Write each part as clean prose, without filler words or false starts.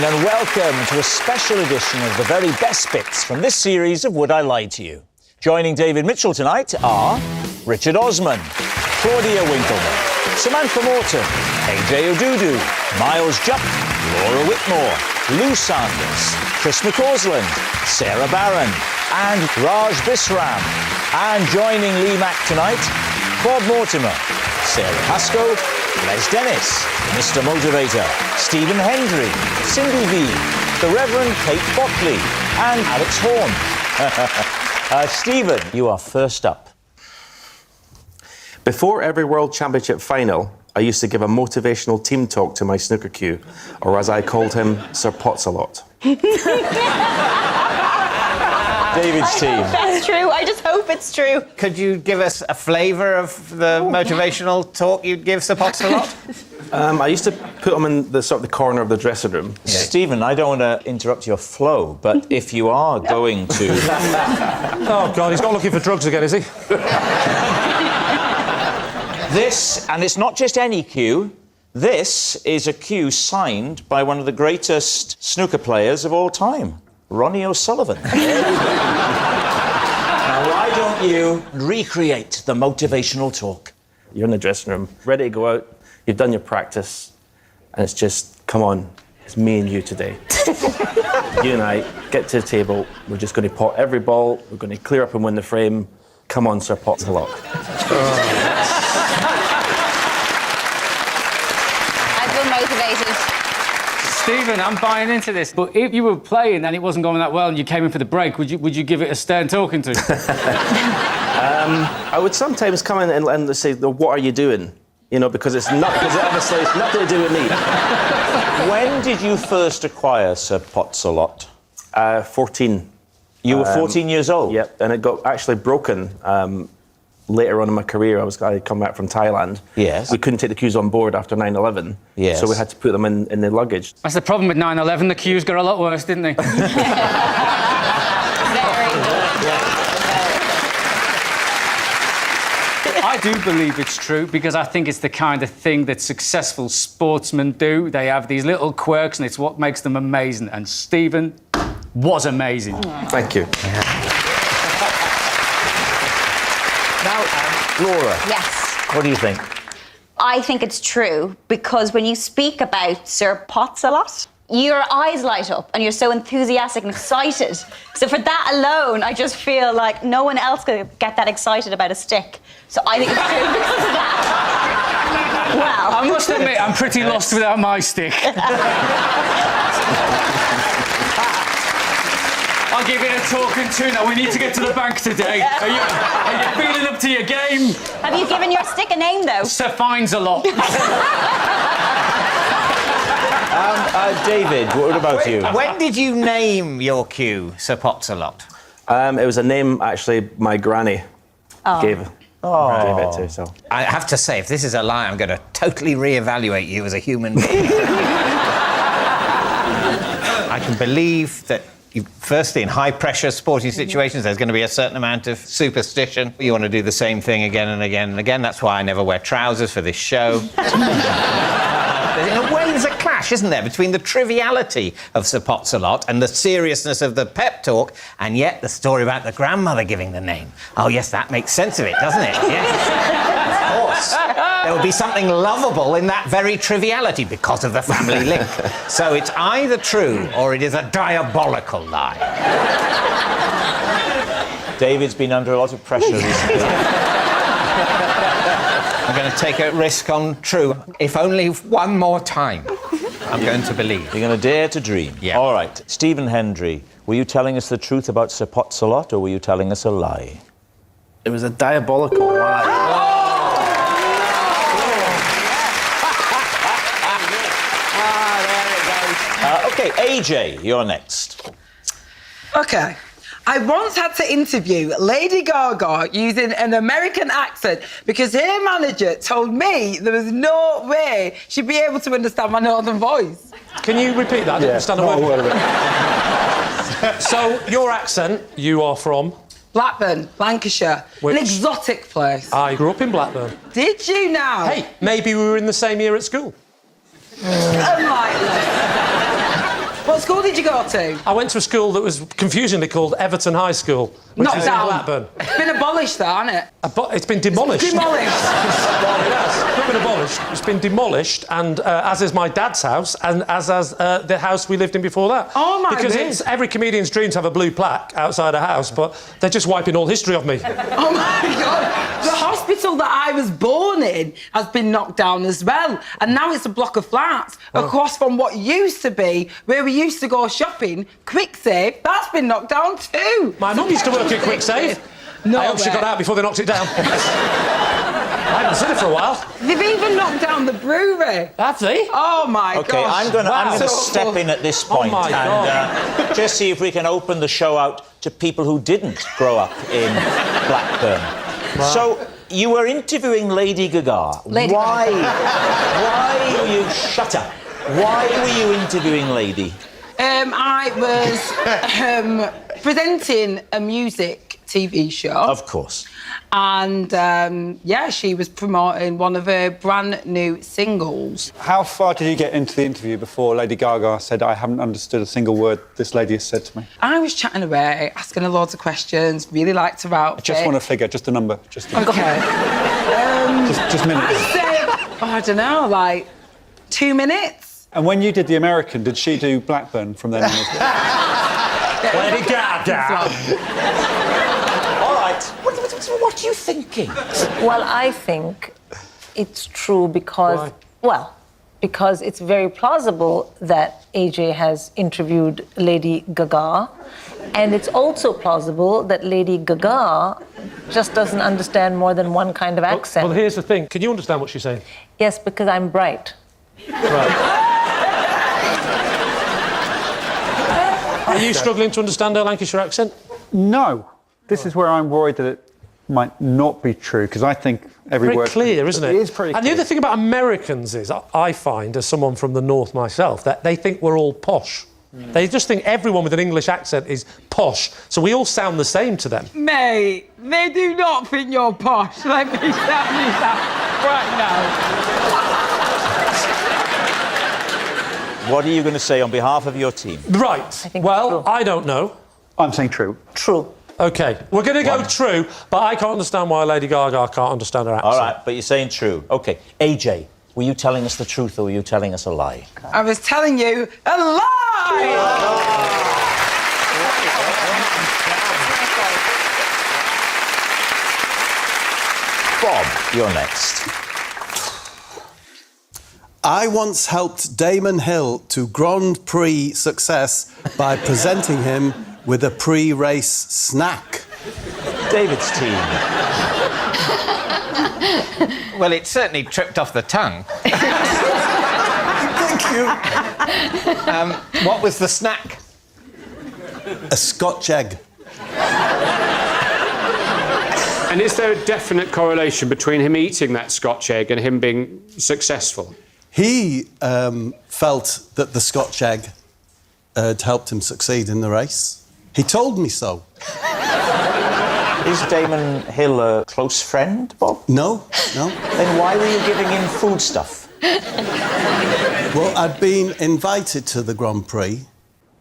and welcome to a special edition of the very best bits from this series of Would I Lie to You? Joining David Mitchell tonight are Richard Osman, Claudia Winkleman, Samantha Morton, AJ Odudu, Miles Jupp, Laura Whitmore, Lou Sanders, Chris McCausland, Sarah Barron and Raj Bisram. And joining Lee Mack tonight, Bob Mortimer, Sarah Pascoe, Les Dennis, Mr. Motivator, Stephen Hendry, Cindy V, the Reverend Kate Botley, and Alex Horn. Stephen, you are first up. Before every World Championship final, I used to give a motivational team talk to my snooker cue, or as I called him, Sir Potts-a-lot. David's team. That's true. I just hope it's true. Could you give us a flavour of the motivational talk you'd give Sir Potts-a-lot? I used to put him in the sort of the corner of the dressing room. Yeah. Stephen, I don't want to interrupt your flow, but if you are going to... Oh, God, he's not looking for drugs again, is he? This, and it's not just any cue, this is a cue signed by one of the greatest snooker players of all time, Ronnie O'Sullivan. Now, why don't you recreate the motivational talk? You're in the dressing room, ready to go out, you've done your practice, and it's just, come on, it's me and you today. You and I get to the table, we're just going to pot every ball, we're going to clear up and win the frame. Come on, Sir Potts-a-lot. I've been motivated. Stephen, I'm buying into this. But if you were playing and it wasn't going that well and you came in for the break, would you give it a stern talking to? I would sometimes come in and say, what are you doing? You know, because obviously it's nothing to do with me. When did you first acquire Sir Potts-a-lot? 14. You were 14 years old? Yep, and it got actually broken later on in my career. I come back from Thailand. Yes. We couldn't take the cues on board after 9/11. Yes. So we had to put them in the luggage. That's the problem with 9/11. The cues got a lot worse, didn't they? Very good. I do believe it's true because I think it's the kind of thing that successful sportsmen do. They have these little quirks and it's what makes them amazing. And Stephen was amazing. Thank you. Now, Laura. Yes. What do you think? I think it's true because when you speak about Sir Potts-a-lot, your eyes light up and you're so enthusiastic and excited. So for that alone, I just feel like no one else could get that excited about a stick. So I think it's true because of that. Well, I must admit, I'm pretty lost without my stick. I'll give it a talking to now. We need to get to the bank today. Are you feeling up to your game? have you given your stick a name, though? Sir Finds-a-lot. David, what about you? When did you name your cue Sir Potts-a-lot? It was a name, actually, my granny gave it to, so... I have to say, if this is a lie, I'm going to totally re-evaluate you as a human being. I can believe that, firstly, in high-pressure sporting situations, there's going to be a certain amount of superstition. You want to do the same thing again and again and again. That's why I never wear trousers for this show. In a way, there's a clash, isn't there, between the triviality of Sir Potts-a-lot and the seriousness of the pep talk, and yet the story about the grandmother giving the name. Oh, yes, that makes sense of it, doesn't it? Yes. Of course. There will be something lovable in that very triviality because of the family link. So it's either true or it is a diabolical lie. David's been under a lot of pressure recently. I'm going to take a risk on true. If only one more time, I'm going to believe. You're going to dare to dream. Yeah. All right. Stephen Hendry, were you telling us the truth about Sir Potts-a-lot or were you telling us a lie? It was a diabolical lie. OK, AJ, you're next. OK. I once had to interview Lady Gaga using an American accent because her manager told me there was no way she'd be able to understand my northern voice. Can you repeat that? I didn't understand a word of it. So, your accent, you are from? Blackburn, Lancashire. Which? An exotic place. I grew up in Blackburn. Did you now? Hey, maybe we were in the same year at school. Unlikely. What school did you go to? I went to a school that was confusingly called Everton High School, which Knocked is in down. Blackburn. It's been abolished, though, hasn't it? It's been demolished. Demolished. Well, it has. It's not been abolished. It's been demolished, and as is my dad's house, and as the house we lived in before that. Oh, my Because days. it's every comedian's dream to have a blue plaque outside a house, but they're just wiping all history of me. Oh my God! The hospital that I was born in has been knocked down as well, and now it's a block of flats across from what used to be where we used to go shopping. QuickSave, that's been knocked down too. My mum used to work at QuickSave. No I hope she way. got out before they knocked it down. I haven't seen it for a while. They've even knocked down the brewery. Have they? Oh my God! Okay, I'm going to Wow. step in at this point my and just see if we can open the show out to people who didn't grow up in Blackburn. So you were interviewing Lady Gaga. Why were you... Shut up. Why were you interviewing Lady? I was presenting a music TV show. Of course. And, she was promoting one of her brand new singles. How far did you get into the interview before Lady Gaga said, I haven't understood a single word this lady has said to me? I was chatting away, asking her loads of questions, really liked her outfit. I just want a figure, just a number. Just a Okay. just minutes. I'd say, I don't know, like 2 minutes. And when you did the American, did she do Blackburn from then on as well? Lady Gaga. All right. What are you thinking? Well, I think it's true because, because it's very plausible that AJ has interviewed Lady Gaga, and it's also plausible that Lady Gaga just doesn't understand more than one kind of accent. Well, here's the thing. Can you understand what she's saying? Yes, because I'm bright. Right. Are you struggling to understand her Lancashire accent? No. This is where I'm worried that it might not be true, because I think every Very word... clear, isn't it? It is pretty clear. And the other thing about Americans is, I find, as someone from the north myself, that they think we're all posh. They just think everyone with an English accent is posh, so we all sound the same to them. Mate, they do not think you're posh. Let me tell you that right now. What are you going to say on behalf of your team? Right. think Well, true. I don't know. I'm saying true. True. OK, we're going to go true, but I can't understand why Lady Gaga can't understand her accent. All right, but you're saying true. OK. AJ, were you telling us the truth or were you telling us a lie? I was telling you a lie! Bob, you're next. I once helped Damon Hill to Grand Prix success by presenting him with a pre-race snack. David's team. Well, it certainly tripped off the tongue. Thank you. What was the snack? A Scotch egg. And is there a definite correlation between him eating that Scotch egg and him being successful? He felt that the Scotch egg had helped him succeed in the race. He told me so. Is Damon Hill a close friend, Bob? No, no. Then why were you giving him foodstuff? Well, I'd been invited to the Grand Prix,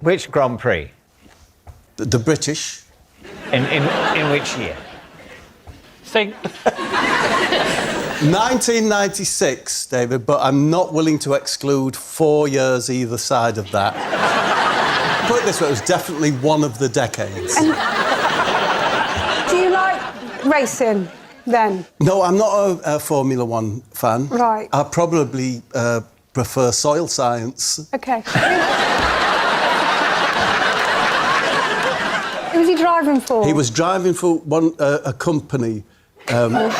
Which Grand Prix? the British. In which year? Think. 1996, David, but I'm not willing to exclude 4 years either side of that. Put it this way, it was definitely one of the decades. Do you like racing then? No, I'm not a Formula One fan. Right. I probably prefer soil science. Okay. Who was he driving for? He was driving for a company that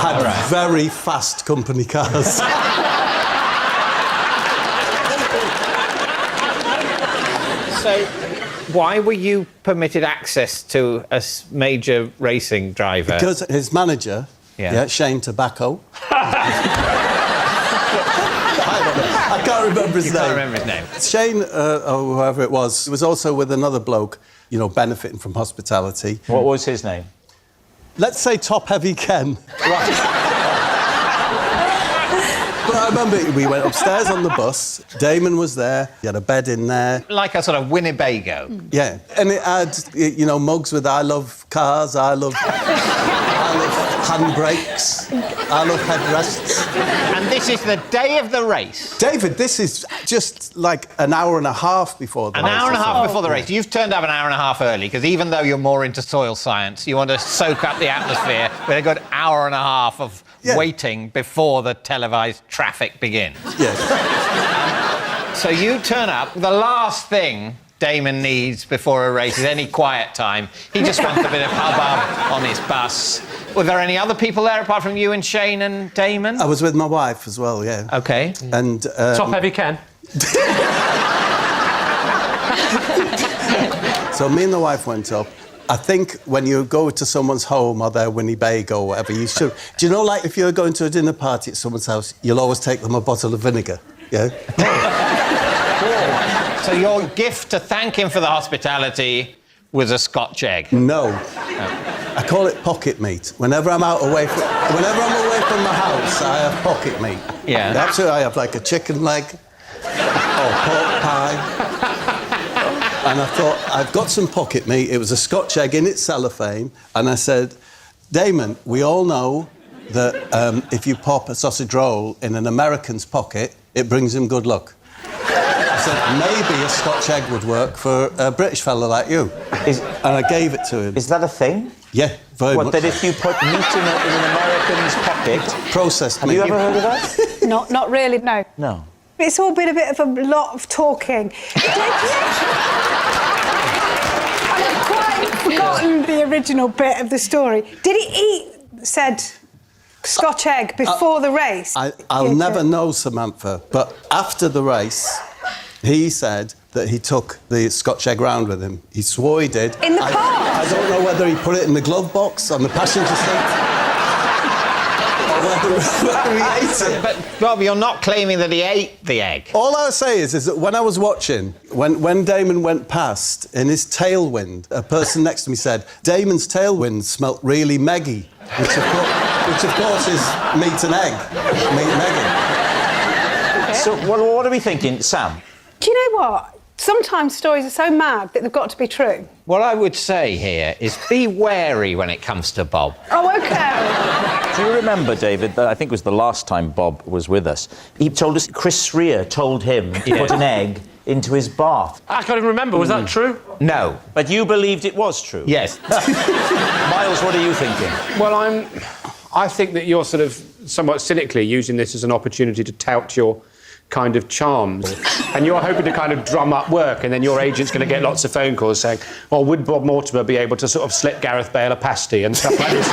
had very fast company cars. So, why were you permitted access to a major racing driver? Because his manager, Shane Tobacco. I can't remember his name. Can't remember his name. Shane, or whoever it was, he was also with another bloke, you know, benefiting from hospitality. What was his name? Let's say Top Heavy Ken. But I remember we went upstairs on the bus. Damon was there. He had a bed in there. Like a sort of Winnebago. Yeah. And it had, you know, mugs with I love cars, I love handbrakes, I love headrests. And this is the day of the race. David, this is just like an hour and a half before the race. An hour and a half before the race. You've turned up an hour and a half early, because even though you're more into soil science, you want to soak up the atmosphere with a good hour and a half of waiting before the televised traffic begins. Yes. So you turn up. The last thing Damon needs before a race is any quiet time. He just wants a bit of hubbub on his bus. Were there any other people there apart from you and Shane and Damon? I was with my wife as well, yeah. OK. And... Top-heavy Ken. So me and the wife went up. I think when you go to someone's home or their Winnebago or whatever, you should... Do you know, like, if you're going to a dinner party at someone's house, you'll always take them a bottle of vinegar, yeah? So your gift to thank him for the hospitality was a Scotch egg? No. I call it pocket meat. Whenever I'm away from the house, I have pocket meat. Yeah. That's it. I have, like, a chicken leg or pork pie. And I thought, I've got some pocket meat. It was a Scotch egg in its cellophane. And I said, Damon, we all know that if you pop a sausage roll in an American's pocket, it brings him good luck. I said, maybe a Scotch egg would work for a British fella like you. And I gave it to him. Is that a thing? Yeah, very much. What, that if you put meat in an American's pocket... Processed meat. Have you ever heard of that? Not really, no. No. It's all been a bit of a lot of talking. I've quite forgotten the original bit of the story. Did he eat said Scotch egg before the race? I'll never know, Samantha, but after the race, he said that he took the Scotch egg round with him. He swore he did. In the car? I don't know whether he put it in the glove box on the passenger seat. Whether he ate it. But, Rob, you're not claiming that he ate the egg. All I'll say is that when I was watching, when Damon went past, in his tailwind, a person next to me said, Damon's tailwind smelt really meggy, which of course is meat and egg. Meat and egg. Okay. So what are we thinking, Sam? Do you know what? Sometimes stories are so mad that they've got to be true. What I would say here is be wary when it comes to Bob. Oh, OK. Do you remember, David, that I think it was the last time Bob was with us, he told us Chris Rea told him to put an egg into his bath. I can't even remember. Was that true? No. But you believed it was true? Yes. Miles, what are you thinking? Well, I think that you're sort of somewhat cynically using this as an opportunity to tout your kind of charms. And you're hoping to kind of drum up work, and then your agent's going to get lots of phone calls saying, well, would Bob Mortimer be able to sort of slip Gareth Bale a pasty and stuff like this?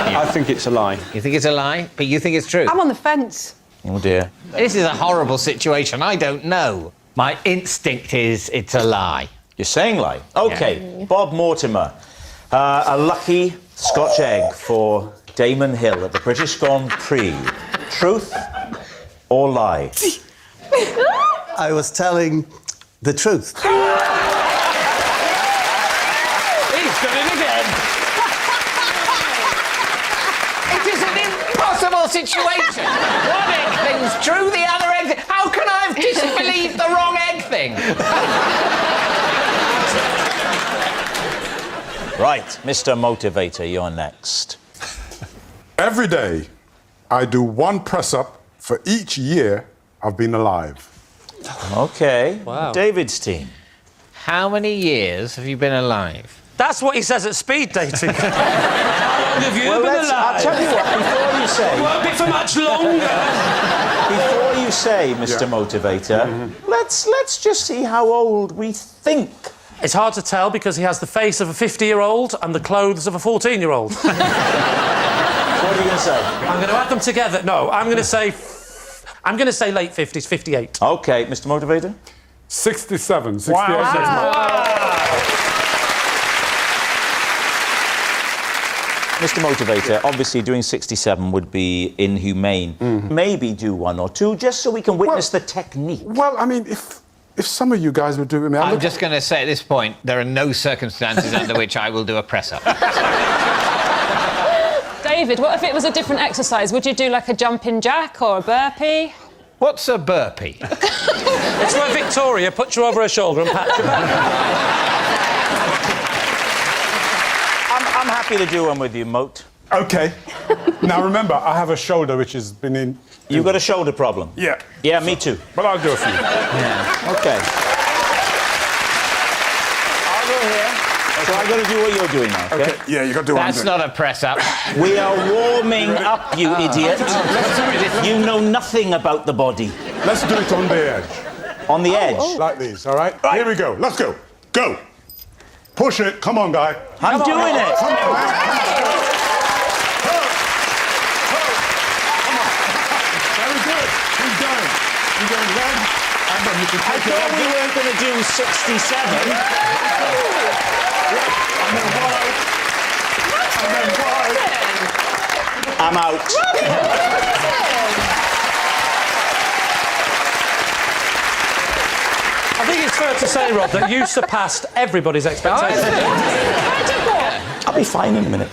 I think it's a lie. You think it's a lie? But you think it's true? I'm on the fence. Oh, dear. This is a horrible situation. I don't know. My instinct is it's a lie. You're saying lie? OK, Bob Mortimer. A lucky Scotch egg for Damon Hill at the British Grand Prix. Truth or lie? I was telling the truth. He's done it again. It is an impossible situation. One egg thing's true, the other egg thing... How can I have disbelieved the wrong egg thing? Right, Mr. Motivator, you're next. Every day, I do one press-up for each year I've been alive. OK. Wow. David's team. How many years have you been alive? That's what he says at speed dating. How long have you been alive? I'll tell you what, before you say... It won't be for much longer. Before you say, Mr. Motivator, let's just see how old we think. It's hard to tell because he has the face of a 50-year-old and the clothes of a 14-year-old. What are you going to say? I'm going to add them together. No, I'm going to say late 50s, 58. OK, Mr. Motivator? 67, 68. Mr. Motivator, obviously doing 67 would be inhumane. Maybe do one or two, just so we can witness the technique. Well, I mean, if some of you guys would do it... I'm just going to say at this point, there are no circumstances under which I will do a press-up. David, what if it was a different exercise? Would you do like a jumping jack or a burpee? What's a burpee? It's where Victoria puts you over her shoulder and pats your back. I'm happy to do one with you, Moat. OK. Now, remember, I have a shoulder which has been in... You've got a shoulder problem? Yeah. Yeah, me too. But I'll do it for you. Yeah. OK. I'll go here. So I've got to do what you're doing now, OK? Yeah, you got to do what I'm That's doing. not a press-up. We are warming up, you idiot. You know nothing about the body. Let's do it on the edge. On the edge? Like these, all right? Here we go. Let's go. Go. Push it. Come on, guy. I'm doing it. Come on, man. Very good. Keep going. Keep going then. And then you can I take it thought over. we weren't going to do 67. And then wide. And then wide. I'm out. I think it's fair to say, Rob, that you surpassed everybody's expectations. I'll be fine in a minute.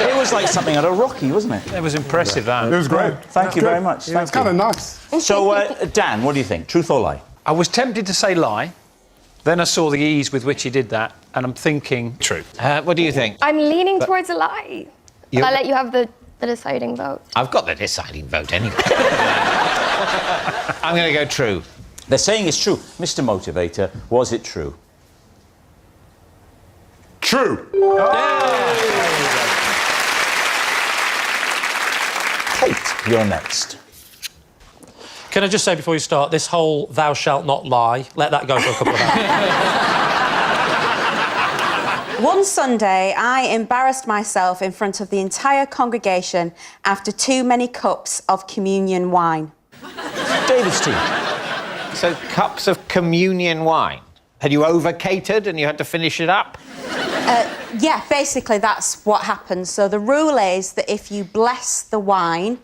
It was like something out of Rocky, wasn't it? It was impressive, that. It was great. Thank you very much. Yeah, Thank it's kind you. of nice. So, Dan, what do you think? Truth or lie? I was tempted to say lie. Then I saw the ease with which he did that, and I'm thinking true. What do you think? I'm leaning towards a lie. You- I'll let you have the deciding vote. I've got the deciding vote anyway. I'm going to go true. They're saying it's true. Mr. Motivator, was it true? True. Kate, you're next. Can I just say before you start, this whole thou shalt not lie, let that go for a couple of hours. One Sunday, I embarrassed myself in front of the entire congregation after too many cups of communion wine. David's team. So, cups of communion wine. Had you over-catered and you had to finish it up? Yeah, basically that's what happens. So the rule is that if you bless the wine,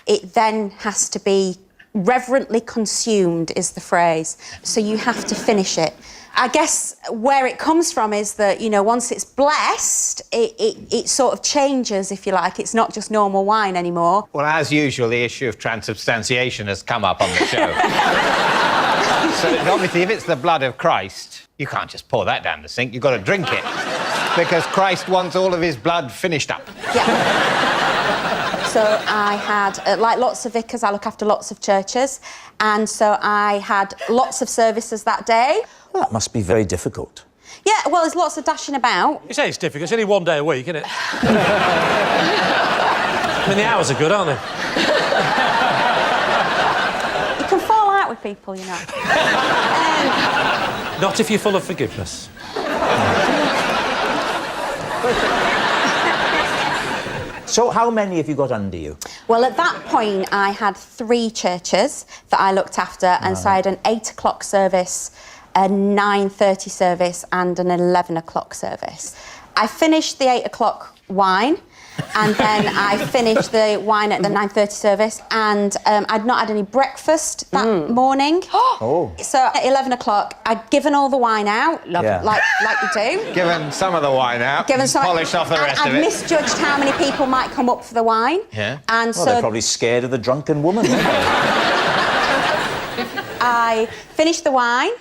it then has to be reverently consumed, is the phrase. So you have to finish it. I guess where it comes from is that, you know, once it's blessed, it sort of changes, if you like. It's not just normal wine anymore. Well, as usual, the issue of transubstantiation has come up on the show. So, obviously, if it's the blood of Christ, you can't just pour that down the sink. You've got to drink it. Because Christ wants all of his blood finished up. Yeah. So I had, like lots of vicars, I look after lots of churches. And so I had lots of services that day. Well, that must be very difficult. Yeah, well, there's lots of dashing about. You say it's difficult, it's only one day a week, isn't it? I mean, the hours are good, aren't they? You can fall out with people, you know. Not if you're full of forgiveness. So how many have you got under you? Well, at that point, I had 3 churches that I looked after, and so I had an 8 o'clock service, a 9:30 service, and an 11 o'clock service. I finished the 8 o'clock wine, and then I finished the wine at the 9:30 service, and I'd not had any breakfast that morning. Oh. So at 11 o'clock, I'd given all the wine out, Yeah. like you do. Given some of the wine out, Given some, polished off the rest I'd of it. misjudged how many people might come up for the wine. Yeah. And Well, so they're probably scared of the drunken woman, aren't they? I finished the wine,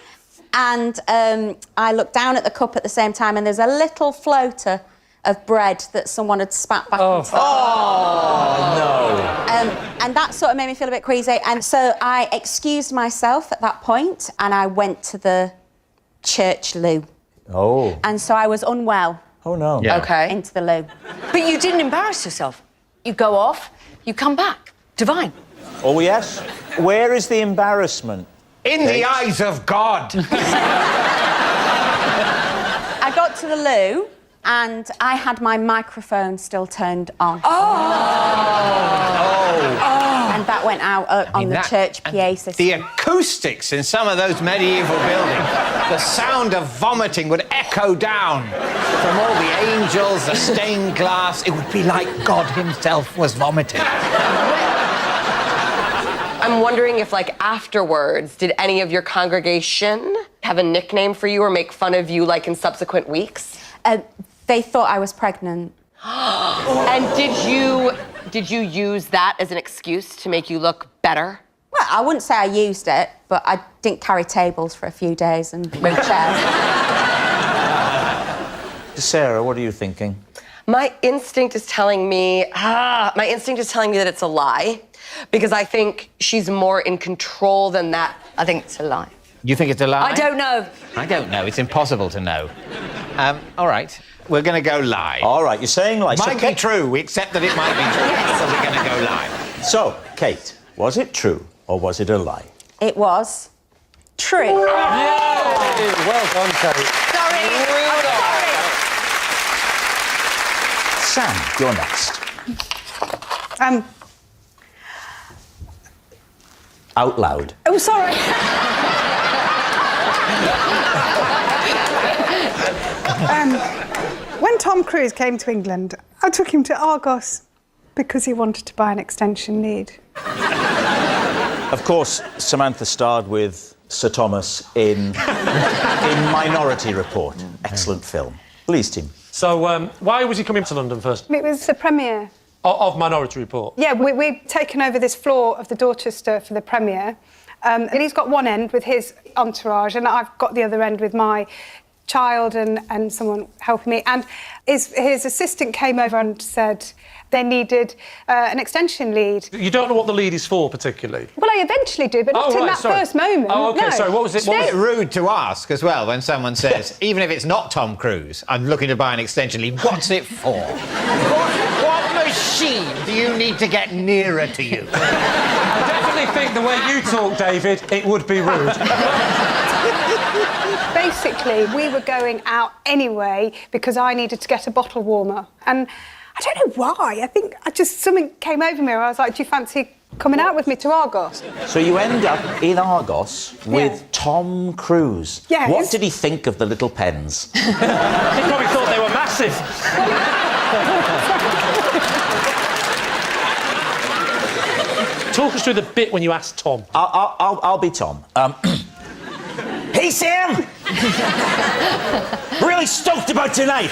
and I looked down at the cup at the same time, and there's a little floater of bread that someone had spat back into the no. and that sort of made me feel a bit queasy. And so I excused myself at that point, and I went to the church loo. Oh. And so I was unwell. Oh, no. Yeah. Okay. Into the loo. But you didn't embarrass yourself. You go off, you come back. Divine. Oh, yes? Where is the embarrassment? In the eyes of God. I got to the loo, and I had my microphone still turned on. And that went out on the church PA system. The acoustics in some of those medieval buildings, the sound of vomiting would echo down from all the angels, the stained glass. It would be like God himself was vomiting. I'm wondering if, like, afterwards, did any of your congregation have a nickname for you or make fun of you, like, in subsequent weeks? They thought I was pregnant. And did you use that as an excuse to make you look better? Well, I wouldn't say I used it, but I didn't carry tables for a few days and move chairs. Sarah, what are you thinking? My instinct is telling me that it's a lie, because I think she's more in control than that. I think it's a lie. You think it's a lie? I don't know. I don't know. It's impossible to know. All right. We're going to go lie. All right, you're saying lie. Might be true. We accept that it might be true. So we're going to go lie. So, Kate, was it true or was it a lie? It was true. Well done, Kate. Sorry. Sam, you're next. Out loud. Oh, sorry. When Tom Cruise came to England, I took him to Argos because he wanted to buy an extension lead. Of course, Samantha starred with Sir Thomas in Minority Report. Excellent film. Please, team. So, why was he coming to London first? It was the premiere. Of Minority Report? Yeah, we've taken over this floor of the Dorchester for the premiere. And he's got one end with his entourage, and I've got the other end with my child and someone helping me. And his assistant came over and said they needed an extension lead. You don't know what the lead is for, particularly? Well, I eventually do, but not in that first moment. Oh, OK, no. sorry, what was it? It's a bit rude to ask as well when someone says, even if it's not Tom Cruise, I'm looking to buy an extension lead, what's it for? What machine do you need to get nearer to you? I definitely think the way you talk, David, it would be rude. Basically, we were going out anyway because I needed to get a bottle warmer. And I don't know why. I think something came over me. I was like, do you fancy coming out with me to Argos? So you end up in Argos with Tom Cruise. Yeah. What did he think of the little pens? He probably thought they were massive. Talk us through the bit when you asked Tom. I'll be Tom. Hey, Sam! Really stoked about tonight.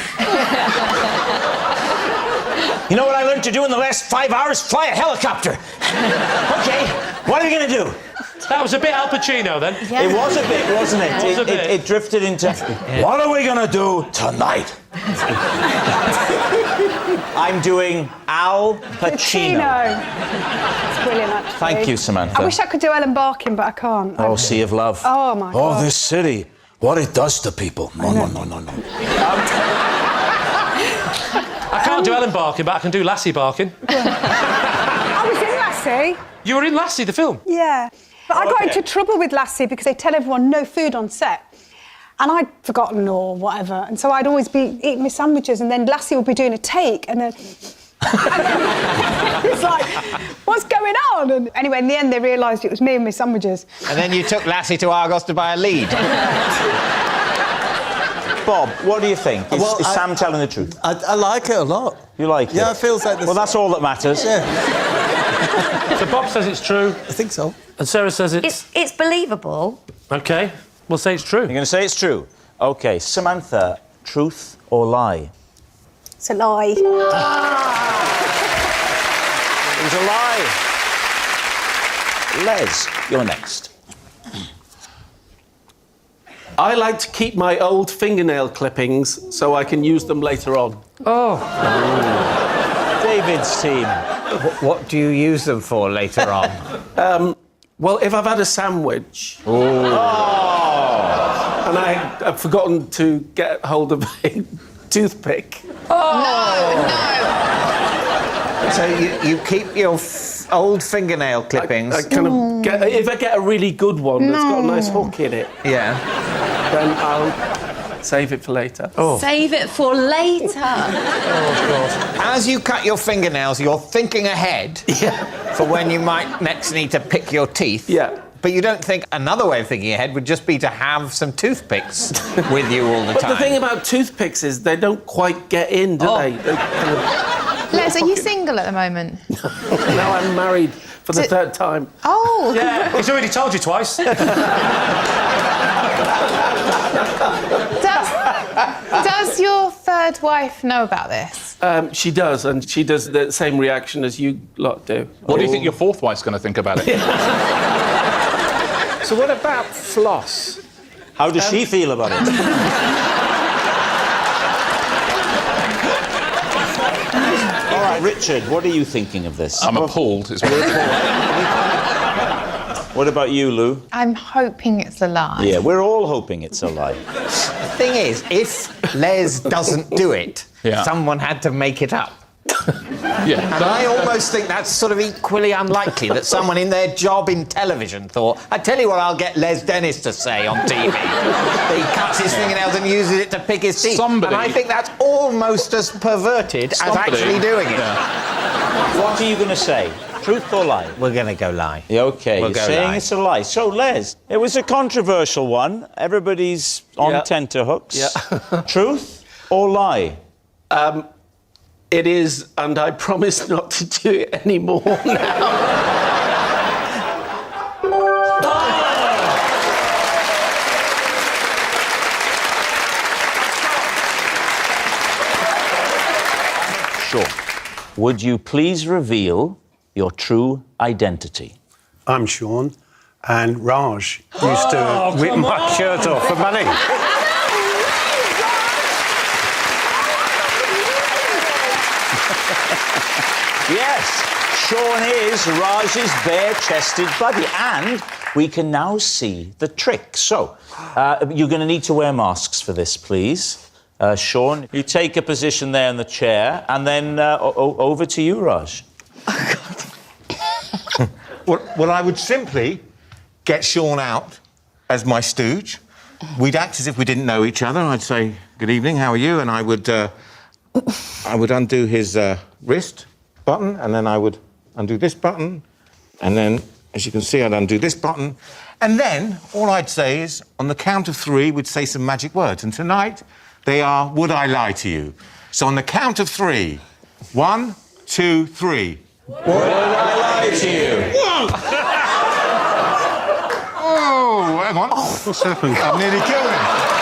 You know what I learned to do in the last 5 hours? Fly a helicopter. Okay, what are we going to do? That was a bit Al Pacino, then. Yeah. It was a bit, wasn't it? It drifted into, what are we going to do tonight? I'm doing Al Pacino. It's brilliant, actually. Thank you, Samantha. I wish I could do Ellen Barkin, but I can't. Oh, Sea of Love. Oh, my God. Oh, this city. What it does to people. No. I can't do Ellen Barkin, but I can do Lassie Barkin. I was in Lassie. You were in Lassie, the film? Yeah. But I got into trouble with Lassie because they tell everyone no food on set. And I'd forgotten or whatever. And so I'd always be eating my sandwiches, and then Lassie would be doing a take, and then... it's like, what's going on? And anyway, in the end, they realised it was me and my sandwiches. And then you took Lassie to Argos to buy a lead. Bob, what do you think? Is Sam telling the truth? I like it a lot. You like it? Yeah, it feels like this. Well, that's all that matters. Yeah. So Bob says it's true. I think so. And Sarah says It's believable. OK, we'll say it's true. You're going to say it's true? OK, Samantha, truth or lie? It's a lie. It was a lie. Les, you're next. I like to keep my old fingernail clippings so I can use them later on. Oh. David's team. What do you use them for later on? Well, if I've had a sandwich and I've forgotten to get hold of a toothpick. So you keep your old fingernail clippings. I kind of get, if I get a really good one that's got a nice hook in it, yeah, then I'll save it for later. Save it for later. As you cut your fingernails, you're thinking ahead for when you might next need to pick your teeth. Yeah. But you don't think another way of thinking ahead would just be to have some toothpicks with you all the But time. the thing about toothpicks is they don't quite get in, do they? They kind of... Les, are you single at the moment? No, I'm married for the third time. Oh! Yeah, he's already told you twice. Does your third third wife know about this? She does, and she does the same reaction as you lot do. What do you think your fourth wife's going to think about it? So what about floss? How does she feel about it? All right, Richard, what are you thinking of this? I'm appalled. It's What about you, Lou? I'm hoping it's a lie. Yeah, we're all hoping it's a lie. The thing is, if Les doesn't do it, someone had to make it up. Yeah. And I almost think that's sort of equally unlikely that someone in their job in television thought, I tell you what I'll get Les Dennis to say on TV. That he cuts his fingernails and uses it to pick his teeth. Somebody- And I think that's almost as perverted as actually doing it. What are you going to say? Truth or lie? We're going to go lie. Yeah, OK, We'll you're go saying lie. it's a lie. So, Les, it was a controversial one. Everybody's on tenterhooks. Yeah. Truth or lie? It is, and I promise not to do it anymore now. Sure. Would you please reveal your true identity? I'm Sean, and Raj used to rip my shirt off for money. Yes, Sean is Raj's bare-chested buddy, and we can now see the trick. So, you're going to need to wear masks for this, please. Sean, you take a position there in the chair, and then over to you, Raj. Well, I would simply get Sean out as my stooge. We'd act as if we didn't know each other. I'd say, good evening, how are you? And I would undo his wrist button, and then I would undo this button. And then, as you can see, I'd undo this button. And then, all I'd say is, on the count of three, we'd say some magic words. And tonight, they are, would I lie to you? So on the count of three, 1, 2, 3. Would I lie to you? Oh, hang on. What's happened? I've nearly killed him.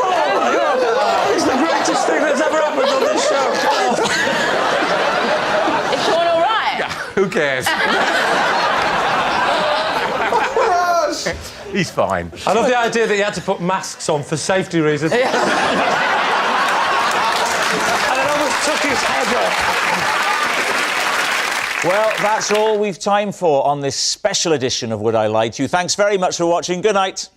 It's the greatest thing that's ever happened on this show. Is Sean all right? Who cares? He's fine. I love the idea that you had to put masks on for safety reasons. And it almost took his head off. Well, that's all we've time for on this special edition of Would I Lie to You. Thanks very much for watching. Good night.